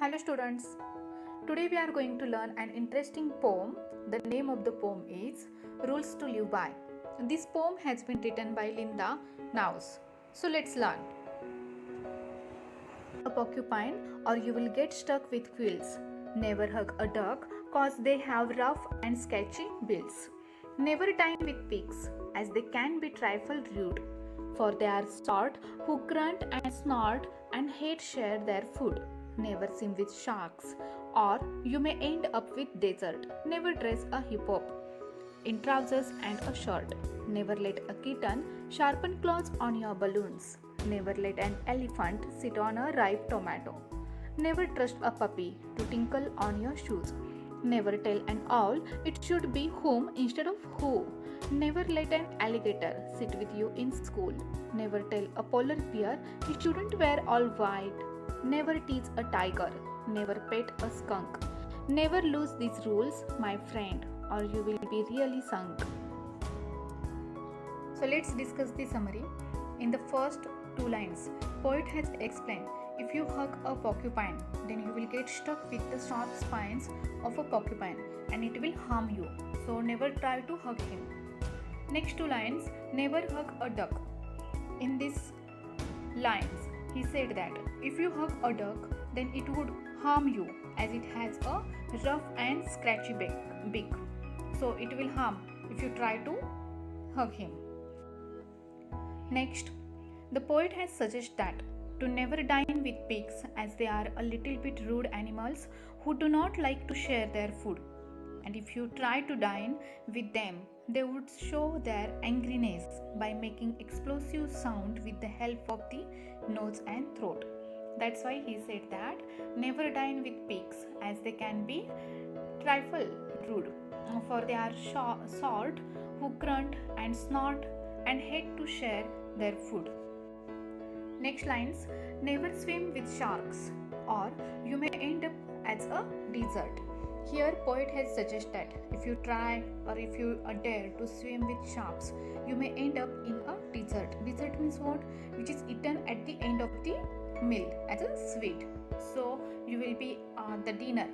Hello students. Today we are going to learn an interesting poem. The name of the poem is Rules to Live By. This poem has been written by Linda Naus. So let's learn. A porcupine or you will get stuck with quills. Never hug a duck cause they have rough and sketchy bills. Never dine with pigs as they can be trifle rude. For they are sort who grunt and snort and hate share their food. Never swim with sharks or you may end up with desert. Never dress a hip hop in trousers and a shirt. Never let a kitten sharpen claws on your balloons. Never let an elephant sit on a ripe tomato. Never trust a puppy to tinkle on your shoes. Never tell an owl it should be whom instead of who. Never let an alligator sit with you in school. Never tell a polar bear he shouldn't wear all white. Never tease a tiger. Never pet a skunk. Never lose these rules, my friend, or you will be really sunk. So let's discuss the summary. In the first two lines, poet has explained if you hug a porcupine, then you will get stuck with the sharp spines of a porcupine and it will harm you. So never try to hug him. Next two lines, never hug a duck. In these lines, he said that if you hug a duck, then it would harm you as it has a rough and scratchy beak. So it will harm if you try to hug him. Next, the poet has suggested that to never dine with pigs as they are a little bit rude animals who do not like to share their food. And if you try to dine with them, they would show their angriness by making explosive sound with the help of the nose and throat. That's why he said that never dine with pigs as they can be trifle rude, for they are salt who grunt and snort and hate to share their food. Next lines, never swim with sharks or you may end up as a desert. Here poet has suggested that if you try or if you dare to swim with sharks, you may end up in a dessert. Dessert means what? Which is eaten at the end of the meal as a sweet. So you will be the dinner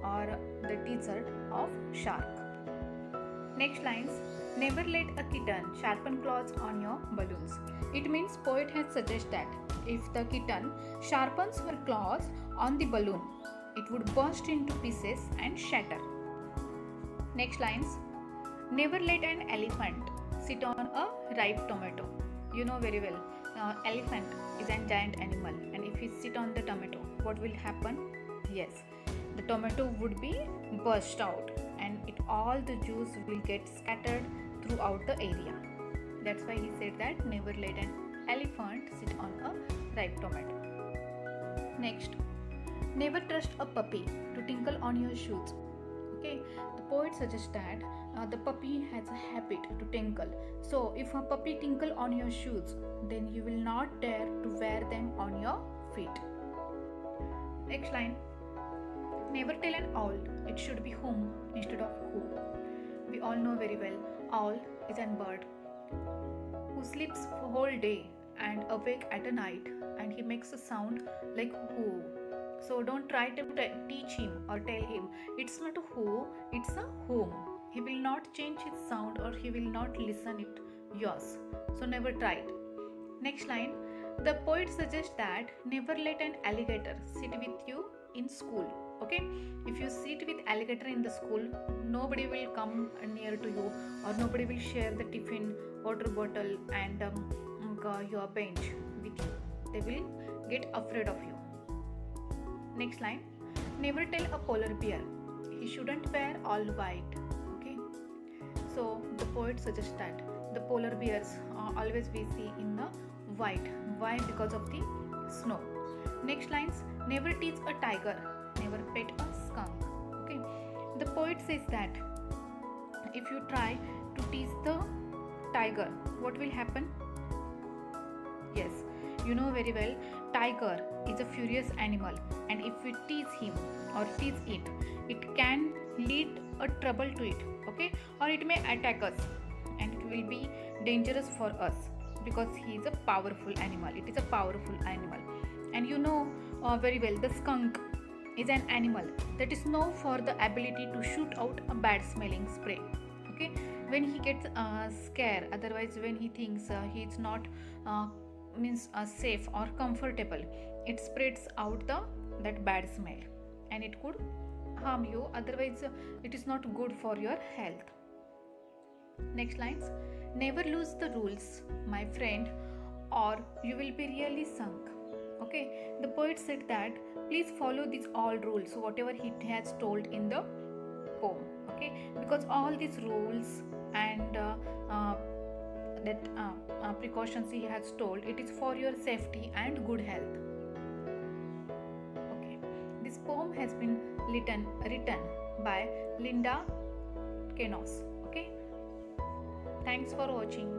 or the dessert of shark. Next lines, never let a kitten sharpen claws on your balloons. It means poet has suggested that if the kitten sharpens her claws on the balloon, it would burst into pieces and shatter. Next lines, never let an elephant sit on a ripe tomato. You know very well, elephant is a giant animal and if he sit on the tomato, what will happen? Yes, the tomato would be burst out and all the juice will get scattered throughout the area. That's why he said that never let an elephant sit on a ripe tomato. Next, never trust a puppy to tinkle on your shoes. Okay, the poet suggests that the puppy has a habit to tinkle. So if a puppy tinkle on your shoes, then you will not dare to wear them on your feet. Next line, never tell an owl it should be whom instead of who. We all know very well, owl is a bird who sleeps for whole day and awake at a night and he makes a sound like who. So don't try to teach him or tell him it's not a who, it's a whom. He will not change his sound or he will not listen it yours. So never try it. Next line, the poet suggests that never let an alligator sit with you in school. Okay, if you sit with alligator in the school, nobody will come near to you or nobody will share the tiffin, water bottle and your bench with you. They will get afraid of you. Next line, never tell a polar bear he shouldn't wear all white. Okay, so the poet suggests that the polar bears always we see in the white. Why? Because of the snow. Next lines, never tease a tiger, never pet a skunk. Okay, the poet says that if you try to tease the tiger, what will happen? Yes, you know very well, tiger is a furious animal and if we tease him or tease it, it can lead a trouble to it. Okay, or it may attack us and it will be dangerous for us because he is a powerful animal. It is a powerful animal. And you know very well, the skunk is an animal that is known for the ability to shoot out a bad smelling spray. Okay, when he gets scared, otherwise when he thinks he is not uh, safe or comfortable, it spreads out the that bad smell, and it could harm you. Otherwise, it is not good for your health. Next lines: never lose the rules, my friend, or you will be really sunk. Okay, the poet said that please follow these all rules, whatever he has told in the poem. Okay, because all these rules and that precautions he has told, it is for your safety and good health. Okay, this poem has been written by Linda Kenos. Okay, thanks for watching.